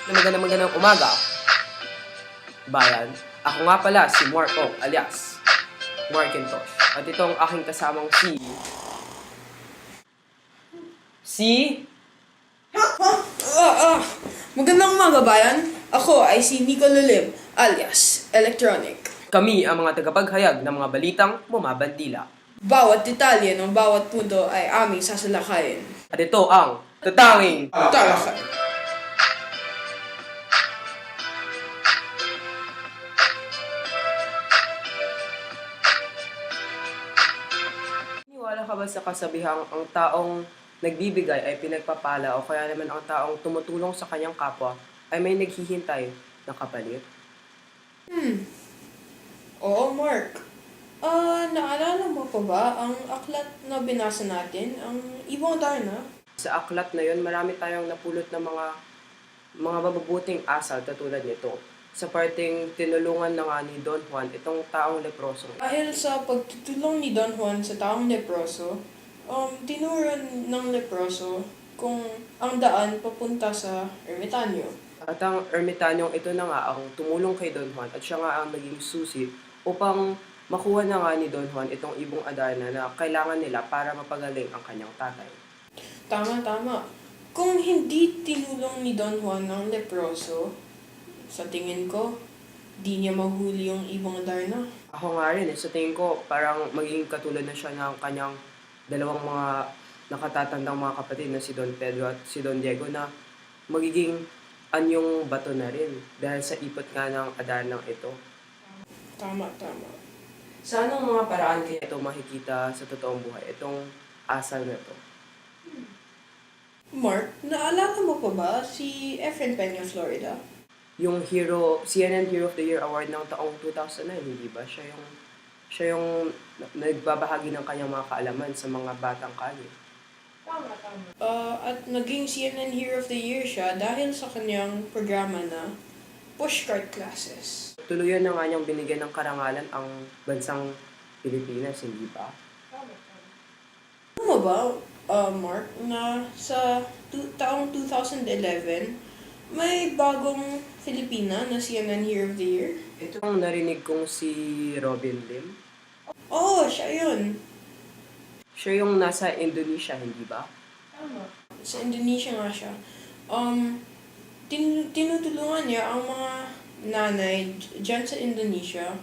na magandang umaga, bayan. Ako nga pala si Marco alias Markintosh. At itong aking kasamang si... Magandang umaga bayan. Ako ay si Nico Lulim alias Electronic. Kami ang mga tagapaghayag ng mga balitang bumabandila. Bawat detalye ng bawat punto ay aming sasalakayin. At ito ang tatanging Talakay. Niwala ka ba sa kasabihang ang taong nagbibigay ay pinagpapala o kaya naman ang taong tumutulong sa kanyang kapwa ay may naghihintay na kapalit? Oo, Mark. Naalala mo pa ba ang aklat na binasa natin, ang Ibong Darna? Sa aklat na yon, marami tayong napulot ng mga mabubuting asal katulad nito. Sa parteng tinulungan na nga ni Don Juan itong taong leproso. Dahil sa pagtutulong ni Don Juan sa taong leproso, tinuruan ng leproso kung ang daan papunta sa ermitanyo. At ang ermitanyong ito na nga ang tumulong kay Don Juan at siya nga ang naging susi upang makuha na nga ni Don Juan itong ibong Adarna na kailangan nila para mapagaling ang kanyang tatay. Tama. Kung hindi tinulong ni Don Juan ng leproso, sa tingin ko, di niya mahuli yung Ibong Adarna. Ako nga rin, sa tingin ko parang maging katulad na siya ng kanyang dalawang mga nakatatandang mga kapatid na si Don Pedro at si Don Diego na magiging anyong bato na rin dahil sa ipot nga ng Adarnang ito. Tama. Sa anong mga paraan kaya ito makikita sa totoong buhay, itong asal na ito? Mark, naalala mo pa ba si Efren Peña Florida? Yung CNN Hero of the Year Award ng taong 2009, hindi ba? Siya yung nagbabahagi ng kanyang mga kaalaman sa mga batang kalye. Tama. At naging CNN Hero of the Year siya dahil sa kanyang programa na pushcart classes. Tuluyan na nga niyang binigyan ng karangalan ang bansang Pilipinas, hindi ba? Ano mo ba, Mark, na sa taong 2011, may bagong Filipina na CNN Hero of the Year? Ito ang narinig kong si Robin Lim. Oo, siya yun. Siya yung nasa Indonesia, hindi ba? Tama. Sa Indonesia nga siya. Tinutulungan niya ang mga nanay dyan sa Indonesia.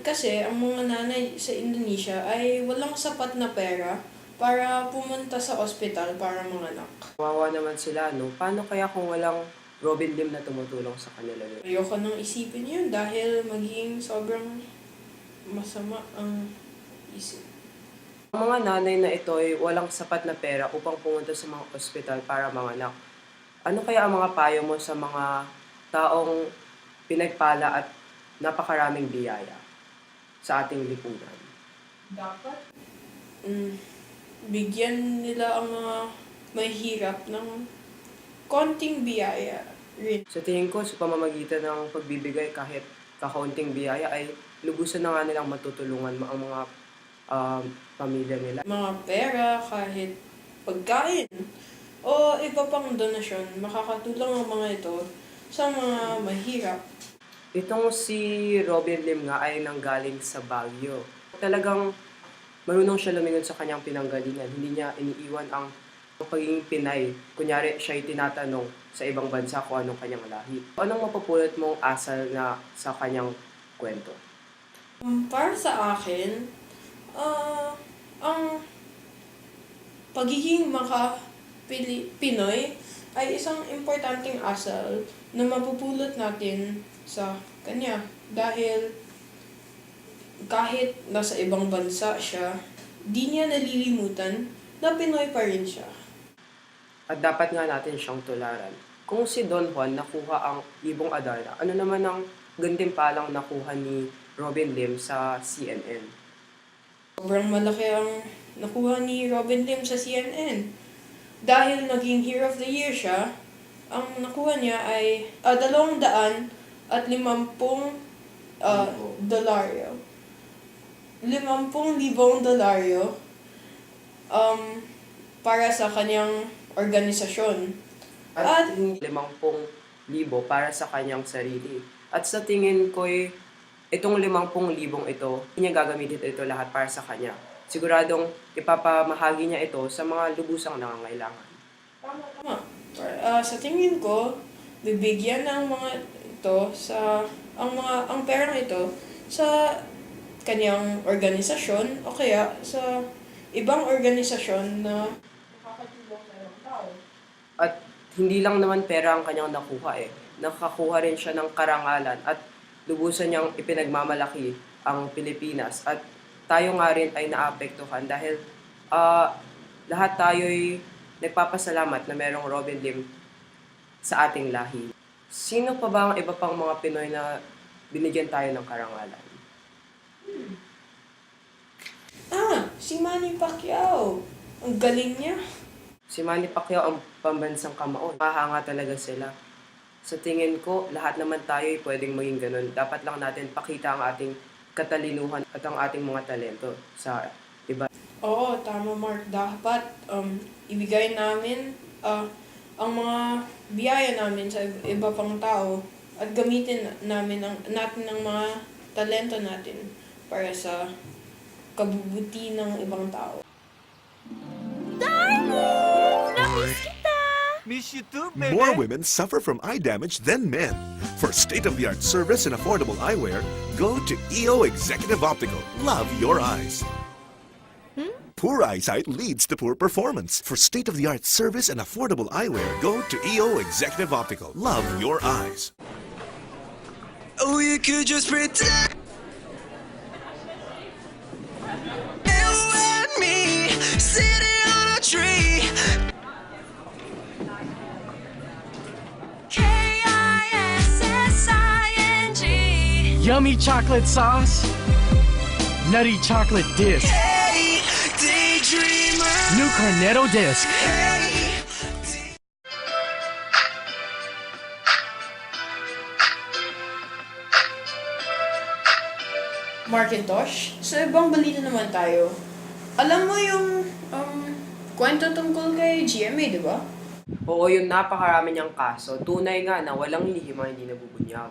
Kasi ang mga nanay sa Indonesia ay walang sapat na pera para pumunta sa ospital para manganak. Kawawa naman sila, no? Paano kaya kung walang Robin Lim na tumutulong sa kanila? Ayoko nang isipin yun dahil maging sobrang masama ang isip. Ang mga nanay na ito ay walang sapat na pera upang pumunta sa mga ospital para manganak. Ano kaya ang mga payo mo sa mga taong pinagpala at napakaraming biyaya sa ating lipunan? Dapat? Bigyan nila ang mga mahirap ng konting biyaya rin. Sa tingin ko, sa pamamagitan ng pagbibigay kahit kakaunting biyaya ay lubusan na nga nilang matutulungan ang mga pamilya nila. Mga pera, kahit pagkain, o iba pang donasyon, makakatulong ang mga ito sa mga mahirap. Itong si Robin Lim nga ay nanggaling sa Baguio. Talagang marunong siya lumingon sa kanyang pinanggalingan. Hindi niya iniiwan ang pagiging Pinay. Kunyari, siya ay tinatanong sa ibang bansa kung anong kanyang lahi. Anong mapupulot mong asal na sa kanyang kwento? Para sa akin, ang pagiging Pinoy ay isang importanteng asal na mapupulot natin sa kanya. Dahil kahit nasa ibang bansa siya, di niya nalilimutan na Pinoy pa rin siya. At dapat nga natin siyang tularan. Kung si Don Juan nakuha ang Ibong Adarna, ano naman ang gantimpalang nakuha ni Robin Lim sa CNN? Sobrang malaki ang nakuha ni Robin Lim sa CNN. Dahil naging Hero of the Year siya, ang nakuha niya ay 250 dolaryo. 50,000 dolaryo para sa kanyang organisasyon. At hindi 50,000 para sa kanyang sarili. At sa tingin ko itong 50,000 ito, hindi niya gagamitin ito lahat para sa kanya. Siguradong ipapamahagi niya ito sa mga lubusang nangangailangan. Tama. Sa tingin ko, bibigyan ng mga ito ang perang ito sa kanyang organisasyon o kaya sa ibang organisasyon na nakakatulong sa ibang tao. At hindi lang naman pera ang kanyang nakuha Nakakuha rin siya ng karangalan at lubusan niyang ipinagmamalaki ang Pilipinas. At tayo nga rin ay naapektuhan dahil lahat tayo'y nagpapasalamat na merong Robin Lim sa ating lahi. Sino pa ba ang iba pang mga Pinoy na binigyan tayo ng karangalan? Si Manny Pacquiao. Ang galing niya. Si Manny Pacquiao ang pambansang kamao. Mahanga talaga sila. Sa tingin ko, lahat naman tayo ay pwedeng maging ganun. Dapat lang natin pakita ang ating katalinuhan at ang ating mga talento sa iba. Oo, tama Mark. Dapat ibigay namin ang mga biyaya namin sa iba pang tao at gamitin natin ang mga talento natin para sa kabubuti ng ibang tao. Miss you too, baby. More women suffer from eye damage than men. For state-of-the-art service and affordable eyewear, go to EO Executive Optical. Love your eyes. Poor eyesight leads to poor performance. For state-of-the-art service and affordable eyewear, go to EO Executive Optical. Love your eyes. Oh, you could just pretend. You and me sitting on a tree. K-I-S-S-I-N-G. Yummy chocolate sauce, nutty chocolate disc, Hey, daydreamer. new Cornetto disc. Hey. Markintosh, sa ibang balita naman tayo. Alam mo yung kwento tungkol kay GMA, di ba? Oo, yung napakarami niyang kaso, tunay nga na walang lihim ang hindi nabubunyag.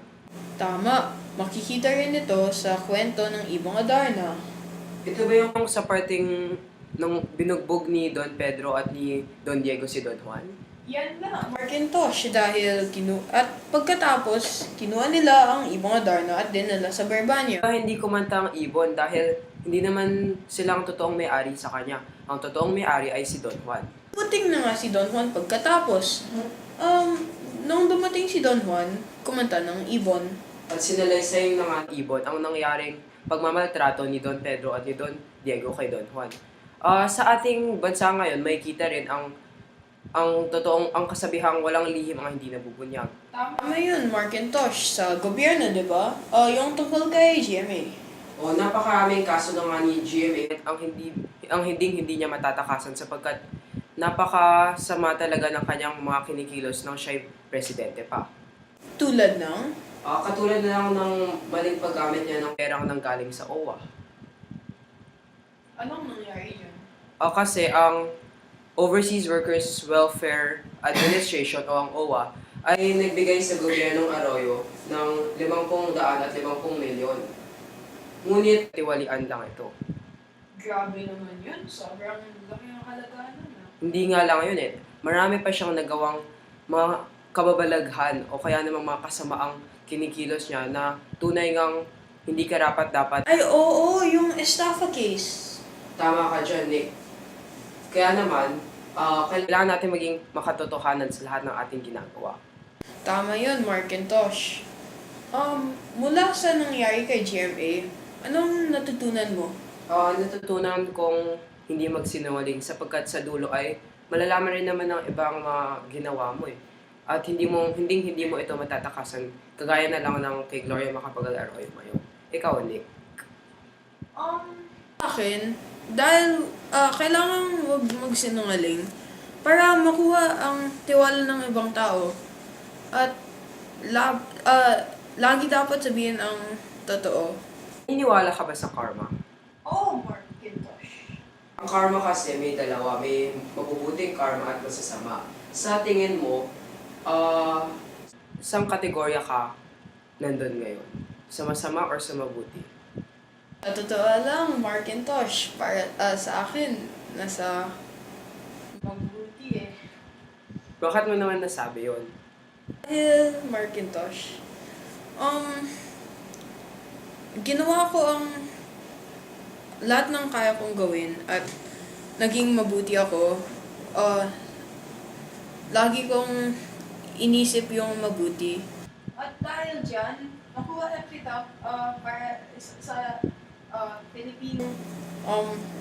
Tama. Makikita rin ito sa kwento ng Ibong Adarna. Ito ba yung sa parting nung binugbog ni Don Pedro at ni Don Diego si Don Juan? Yan lang. Markintosh dahil pagkatapos, kinuha nila ang Ibong Adarna at dinala sa Barbanya. Hindi kumanta ang ibon dahil hindi naman silang totoong may-ari sa kanya. Ang totoong may-ari ay si Don Juan. Dumating na nga si Don Juan pagkatapos. Nung dumating si Don Juan, kumanta ng ibon. At sinalaysay na nga ang ibon ang nangyaring pagmamaltrato ni Don Pedro at ni Don Diego kay Don Juan. Sa ating bansa ngayon, may kita rin ang kasabihang walang lihim ang hindi nabubunyag. Tama yun, Markintosh, sa gobyerno, di ba? Yung tungkol kay GMA. Napakaraming kaso na nga ni GMA ang hindi niya matatakasan sapagkat napakasama talaga ng kanyang mga kinikilos nang siya'y presidente pa. Tulad ng Katulad na lang ng maling paggamit niya ng perang nanggaling sa OWA. anong nangyari dyan? Kasi ang Overseas Workers Welfare Administration o ang OWA ay nagbigay sa gobyernong Arroyo ng 50,000 at 50 milyon. Ngunit tiwalian lang ito. Grabe naman yun. Sobrang laki ang halaga nun. Hindi nga lang yun Marami pa siyang nagawang mga kababalaghan o kaya namang mga kasamaang kinikilos niya na tunay ngang hindi karapat-dapat. Ay, oo, yung estafa case. Tama ka dyan, Nick. Kaya naman, kailangan natin maging makatotohanan sa lahat ng ating ginagawa. Tama yun, Markintosh. Mula sa nangyari kay GMA, anong natutunan mo? Natutunan kong hindi magsinungaling sapagkat sa dulo ay malalaman rin naman ng ibang mga ginawa mo At hindi mo ito matatakasan kagaya na lang ng kay Gloria Macapagal-Arroyo ngayon. Ikaw, Nick. Akin, dahil kailangan huwag magsinungaling para makuha ang tiwala ng ibang tao. At lagi dapat sabihin ang totoo. Iniwala ka ba sa karma? Oo, Markintosh. Ang karma kasi may dalawa, may mabubuting karma at masasama. Sa tingin mo, Isang kategorya ka nandun ngayon? Sa masama or sa mabuti? Sa totoo lang, Macintosh, para sa akin, nasa mabuti eh. Bakit mo naman nasabi yon? Dahil Macintosh, ginawa ko ang lahat ng kaya kong gawin at naging mabuti ako. Lagi kong inisip yung mabuti. At dahil dyan, nakuha na kita para sa Filipino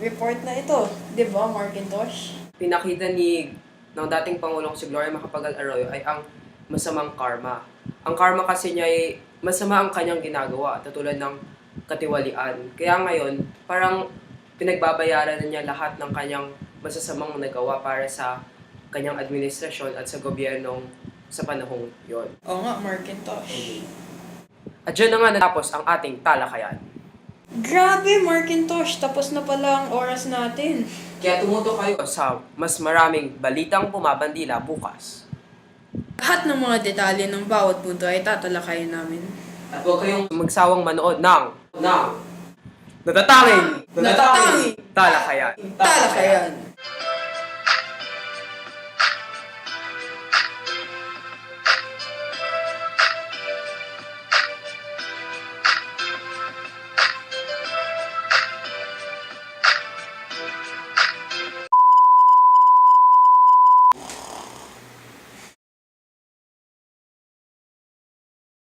report na ito. Di ba, Macintosh? Pinakita ng dating Pangulong si Gloria Macapagal Arroyo ay ang masamang karma. Ang karma kasi niya ay masama ang kanyang ginagawa, katulad ng katiwalian. Kaya ngayon, parang pinagbabayaran na niya lahat ng kanyang masasamang nagawa para sa kanyang administrasyon at sa gobyernong sa panahong yon. Oo nga, Macintosh. At dyan na nga natapos ang ating talakayan. Grabe, Macintosh! Tapos na pala ang oras natin. Kaya tumuto kayo sa mas maraming balitang bumabandila bukas. Lahat ng mga detalye ng bawat punto ay tatalakayin namin. At huwag kayong magsawang manood ng natatanging Natatanging talakayan. Talakayan!